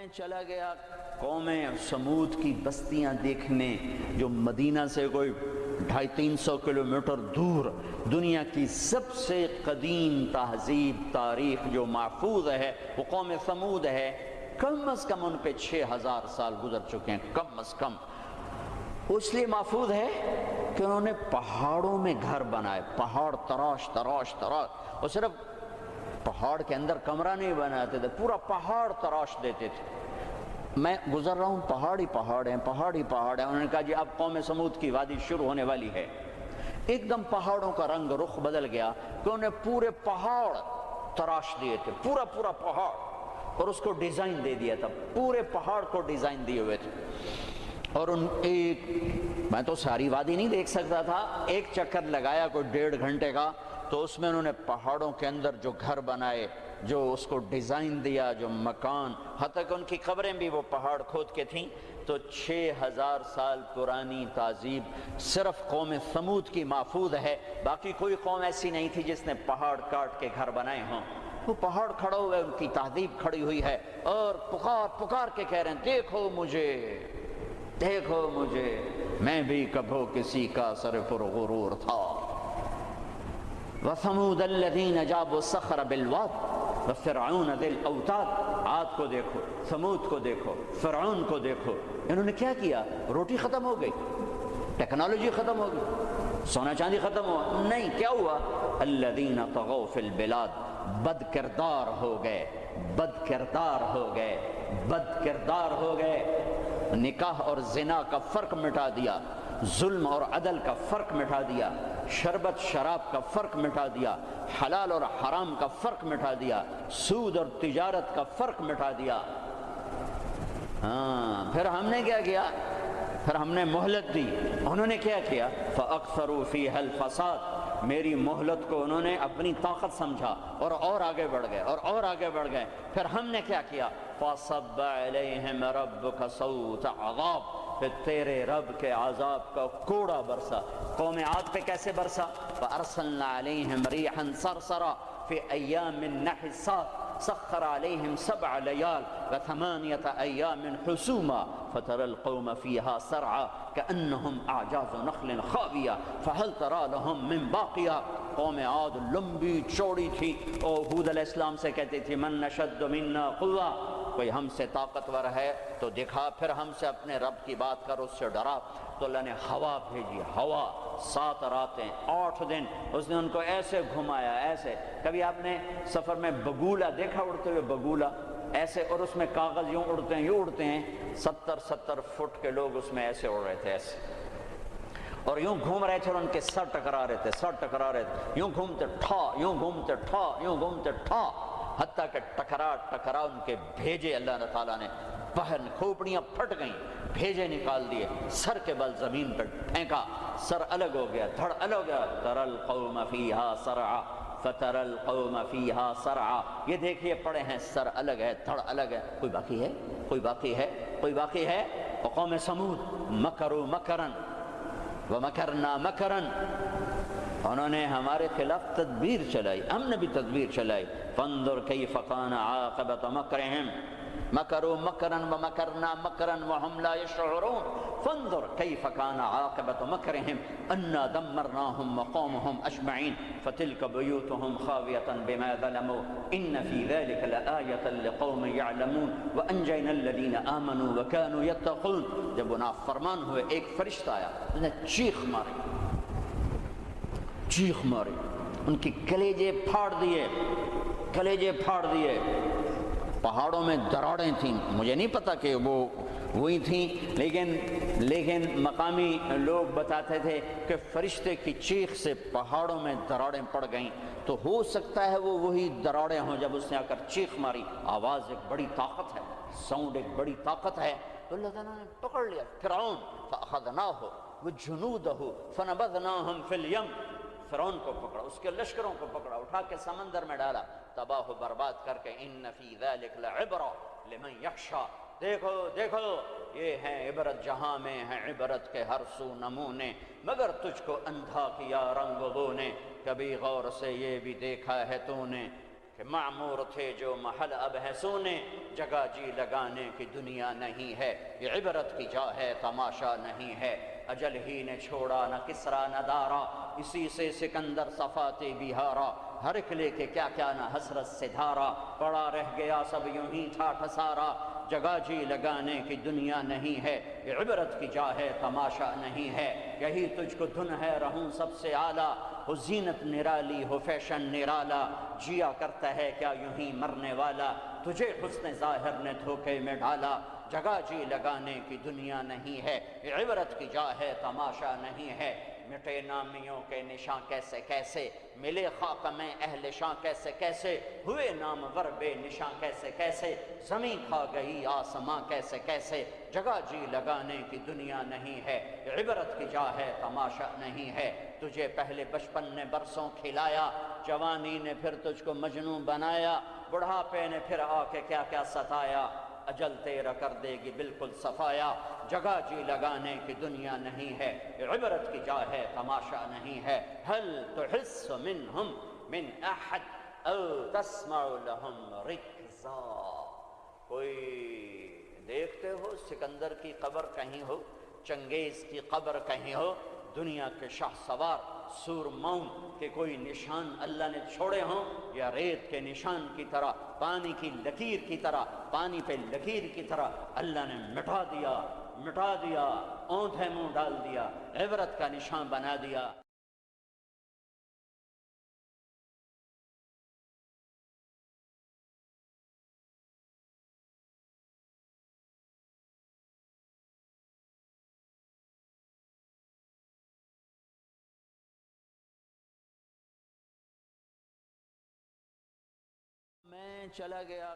میں چلا گیا قوم سمود کی بستیاں دیکھنے، جو مدینہ سے کوئی 250-300 کلومیٹر دور دنیا کی سب سے قدیم تہذیب تاریخ جو محفوظ ہے وہ قوم سمود ہے۔ کم از کم ان پہ 6000 سال گزر چکے ہیں، کم از کم۔ اس لیے محفوظ ہے کہ انہوں نے پہاڑوں میں گھر بنائے، پہاڑ تراش تراش تراش، اور صرف پہاڑ کے اندر کمرہ نہیں بناتے تھے، پورا پہاڑ تراش دیتے تھے۔ میں گزر رہا ہوں، پہاڑی پہاڑ ہیں، پہاڑی پہاڑ ہیں۔ انہوں نے کہا جی اب قوم سمود کی وادی شروع ہونے والی ہے۔ ایک دم پہاڑوں کا رنگ رخ بدل گیا کہ انہوں نے پورے پہاڑ تراش دیے تھے، پورا پورا پہاڑ، اور اس کو ڈیزائن دے دیا تھا، پورے پہاڑ کو ڈیزائن دیے ہوئے تھے۔ اور میں تو ساری وادی نہیں دیکھ سکتا تھا، ایک چکر لگایا کوئی 1.5 گھنٹے کا، تو اس میں انہوں نے پہاڑوں کے اندر جو گھر بنائے، جو اس کو ڈیزائن دیا، جو مکان، حتیٰ کہ ان کی قبریں بھی وہ پہاڑ کھود کے تھیں۔ تو 6000 سال پرانی تہذیب صرف قوم سمود کی محفوظ ہے، باقی کوئی قوم ایسی نہیں تھی جس نے پہاڑ کاٹ کے گھر بنائے ہوں۔ وہ پہاڑ کھڑا ہوئے، ان کی تہذیب کھڑی ہوئی ہے، اور پکار پکار کے کہہ رہے ہیں دیکھو مجھے، دیکھو مجھے، میں بھی کبھو کسی کا سر پر غرور تھا۔ وَثَمُودَ الَّذِينَ جَابُوا الصَّخْرَ بِالْوَادِ وَفِرْعَوْنَ ذِي الْأَوْتَادِ۔ عاد کو دیکھو، ثمود کو دیکھو، فرعون کو دیکھو، انہوں نے کیا کیا؟ روٹی ختم ہو گئی، ٹیکنالوجی ختم ہو گئی، سونا چاندی ختم ہوا؟ نہیں، کیا ہوا؟ الَّذِينَ طَغَوْا فِي الْبِلَادِ، بد کردار ہو گئے، بد کردار ہو گئے، بد کردار ہو گئے۔ نکاح اور زنا کا فرق مٹا دیا، ظلم اور عدل کا فرق مٹا دیا، شربت شراب کا فرق مٹا دیا، حلال اور حرام کا فرق مٹا دیا، سود اور تجارت کا فرق مٹا دیا۔ ہاں، پھر ہم نے کیا کیا؟ پھر ہم نے مہلت دی، انہوں نے کیا کیا؟ فَأَكْثَرُوا فِيهَا الْفَسَادَ، میری مہلت کو انہوں نے اپنی طاقت سمجھا اور آگے بڑھ گئے اور آگے بڑھ گئے۔ پھر ہم نے کیا کیا؟ فَصَبَّ عَلَيْهِمْ رَبُّكَ صَوْتَ عَذَابٍ، پھر تیرے رب کے عذاب کا کوڑا برسا۔ قوم عاد پہ کیسے برسا؟ فَأَرْسَلْنَا عَلَيْهِمْ رِيحًا صَرْصَرًا فِي أَيَّامٍ نَحِسَاتٍ سخر عليهم 7 ليال و8 أيام حسوما فترى القوم فيها سرعا كأنهم أعجاز نخل خاوية فهل ترى لهم من باقية۔ قوم عاد لمبی چوڑی تھی، اور ہود علیہ السلام سے کہتی تھی من نشد منا قوة، کوئی ہم سے طاقتور ہے تو دکھا، پھر ہم سے اپنے رب کی بات کر، اس سے ڈرا۔ تو اللہ نے ہوا بھیجی، ہوا 7 راتیں 8 دن اس نے ان کو ایسے گھمایا، ایسے۔ کبھی آپ نے سفر میں بگولا دیکھا اڑتے ہوئے؟ بگولا ایسے، اور اس میں کاغذ یوں اڑتے ہیں، یوں اڑتے ہیں، 70 فٹ کے لوگ اس میں ایسے اڑ رہے تھے، ایسے، اور یوں گھوم رہے تھے، اور ان کے سر ٹکرا رہے تھے، سر ٹکرا رہے تھے، یوں گھومتے ٹھا، یوں گھومتے ٹھا، یوں گھومتے ٹھا، حتیٰ کہ ٹکرا ان کے بھیجے اللہ تعالیٰ نے باہر، کھوپڑیاں پھٹ گئیں، بھیجے نکال دیے، سر کے بل زمین پر پھینکا، سر الگ ہو گیا، دھڑ الگ ہو گیا۔ تَرَى الْقَوْمَ فِيهَا سَرْعًا فَتَرَى الْقَوْمَ فِيهَا سَرْعًا، یہ دیکھیے پڑے ہیں، سر الگ ہے، دھڑ الگ ہے، کوئی باقی ہے؟ کوئی باقی ہے؟ کوئی باقی ہے؟ وقوم سمود مکروا مکرا ومکرنا مکرا، انہوں نے ہمارے خلاف تدبیر چلائی، ہم نے بھی تدبیر چلائی۔ فانظر کیف کان عاقبۃ مکرہم، مکروا مکرا ومکرنا مکرا وهم لا یشعرون، فانظر کیف کان عاقبۃ مکرہم انا دمرناہم وقومہم اجمعین فتلک بیوتہم خاویۃ بما ظلموا ان فی ذلک لآیۃ لقوم یعلمون وانجینا الذین آمنوا وکانوا یتقون۔ جب وہ نافرمان ہوئے، ایک فرشتہ آیا، اس نے چیخ ماری، چیخ ماری، ان کی کلیجے پھاڑ دیے، کلیجے پھاڑ دیے۔ پہاڑوں میں دراڑیں تھیں، مجھے نہیں پتا کہ وہ وہی تھیں، لیکن مقامی لوگ بتاتے تھے کہ فرشتے کی چیخ سے پہاڑوں میں دراڑیں پڑ گئیں، تو ہو سکتا ہے وہ وہی دراڑیں ہوں جب اس نے آ کر چیخ ماری۔ آواز ایک بڑی طاقت ہے، ساؤنڈ ایک بڑی طاقت ہے، تو اللہ تعالیٰ نے پکڑ لیا فرعون، فأخذناہ وجنودہ فنبذناہم فی الیم، فرعون کو پکڑا، اس کے لشکروں کو پکڑا، اٹھا کے سمندر میں ڈالا، تباہ و برباد کر کے۔ ان فی ذلک لعبرہ لمن یخشی، دیکھو دیکھو یہ ہے عبرت، جہاں میں ہے عبرت کے ہر سو نمونے، مگر تجھ کو اندھا کیا رنگ بو نے، کبھی غور سے یہ بھی دیکھا ہے تو نے کہ معمور تھے جو محل اب ہے سونے، جگہ جی لگانے کی دنیا نہیں ہے، یہ عبرت کی جا ہے تماشا نہیں ہے۔ اجل ہی نے چھوڑا نہ کسرا نہ دارا، اسی سے سکندر صفات بہارا، ہر ایک لے کے کیا کیا نہ حسرت سے دھارا، پڑا رہ گیا سب یوں ہی ٹھاٹھ سارا، جگہ جی لگانے کی دنیا نہیں ہے، یہ عبرت کی جا ہے تماشا نہیں ہے۔ یہی تجھ کو دھن ہے رہوں سب سے اعلیٰ، ہو زینت نرالی ہو فیشن نرالا، جیا کرتا ہے کیا یوں ہی مرنے والا، تجھے حسن ظاہر نے دھوکے میں ڈالا، جگہ جی لگانے کی دنیا نہیں ہے، یہ عبرت کی جا ہے تماشا نہیں ہے۔ مٹے نامیوں کے نشاں کیسے کیسے، ملے خاک میں اہل شاں کیسے کیسے، ہوئے نامور بے نشاں کیسے کیسے، زمین کھا گئی آسماں کیسے کیسے، جگہ جی لگانے کی دنیا نہیں ہے، یہ عبرت کی جا ہے تماشا نہیں ہے۔ تجھے پہلے بچپن نے برسوں کھلایا، جوانی نے پھر تجھ کو مجنوں بنایا، بڑھاپے نے پھر آ کے کیا کیا ستایا، اجل تیرا کر دے گی بالکل صفایا، جگہ جی لگانے کی دنیا نہیں ہے، یہ عبرت کی جا ہے تماشا نہیں ہے۔ هل تحس منہم من احد او تسمع لہم رکزا، کوئی دیکھتے ہو سکندر کی قبر کہیں ہو، چنگیز کی قبر کہیں ہو، دنیا کے شاہ سوار سورماؤں کے کوئی نشان اللہ نے چھوڑے ہوں، یا ریت کے نشان کی طرح، پانی کی لکیر کی طرح، پانی پہ لکیر کی طرح اللہ نے مٹا دیا، اونٹھے منہ ڈال دیا، عبرت کا نشان بنا دیا۔ میں چلا گیا